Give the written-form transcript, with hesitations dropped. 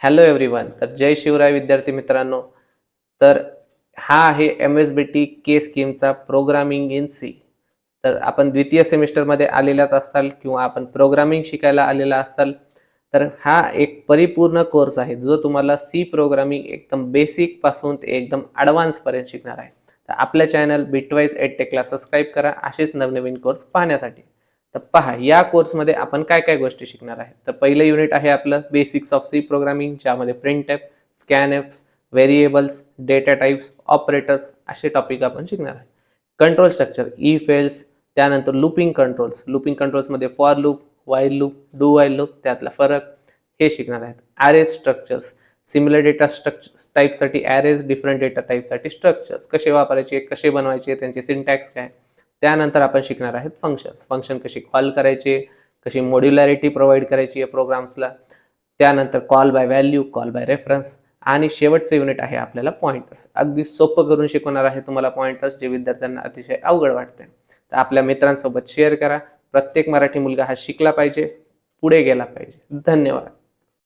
Hello everyone. तर जय शिवराय विद्यार्थी मित्रांनो. तर हा आहे एम-एस-बी-टी के स्कीमचा प्रोग्रामिंग इन सी. तर आपण द्वितीय सेमिस्टरमध्ये आलेलाच असाल किंवा आपण प्रोग्रामिंग शिकायला आलेला असाल, तर हा एक परिपूर्ण कोर्स आहे जो तुम्हाला सी प्रोग्रामिंग एकदम बेसिकपासून ते एकदम ॲडव्हान्सपर्यंत शिकणार आहे. तर आपल्या चॅनल बिटवाईज एडटेकला सबस्क्राईब करा असेच नवनवीन कोर्स पाहण्यासाठी. तर पहा या कोर्समध्ये आपण काय काय गोष्टी शिकणार आहे. तर पहिलं युनिट आहे आपलं बेसिक्स ऑफ सी प्रोग्रामिंग, ज्यामध्ये printf, scanf, variables, data types, operators असे टॉपिक आपण शिकणार आहे. कंट्रोल स्ट्रक्चर, इफ एल्स, त्यानंतर लूपिंग कंट्रोल्स, लूपिंग कंट्रोल्समध्ये for loop, while loop, do while loop, त्यातला फरक हे शिकणार आहेत. Arrays structures, similar data structure टाईपसाठी ॲरेज, डिफरंट डेटा टाईपसाठी स्ट्रक्चर्स कसे वापरायचे, कसे बनवायचे, त्यांचे सिंटॅक्स काय. त्यानंतर आपण शिकणार आहेत फंक्शन्स, फंक्शन कशी कॉल करायचे, कशी मॉड्युलॅरिटी प्रोव्हाइड करायची या प्रोग्राम्सला. त्यानंतर call by value, call by reference आणि शेवटचं युनिट आहे आपल्याला पॉइंटर्स. अगदी सोपं करून शिकवणार आहे तुम्हाला पॉइंटर्स, जे विद्यार्थ्यांना अतिशय अवघड वाटते. तर आपल्या मित्रांसोबत शेअर करा. प्रत्येक मराठी मुलगा हा शिकला पाहिजे, पुढे गेला पाहिजे. धन्यवाद.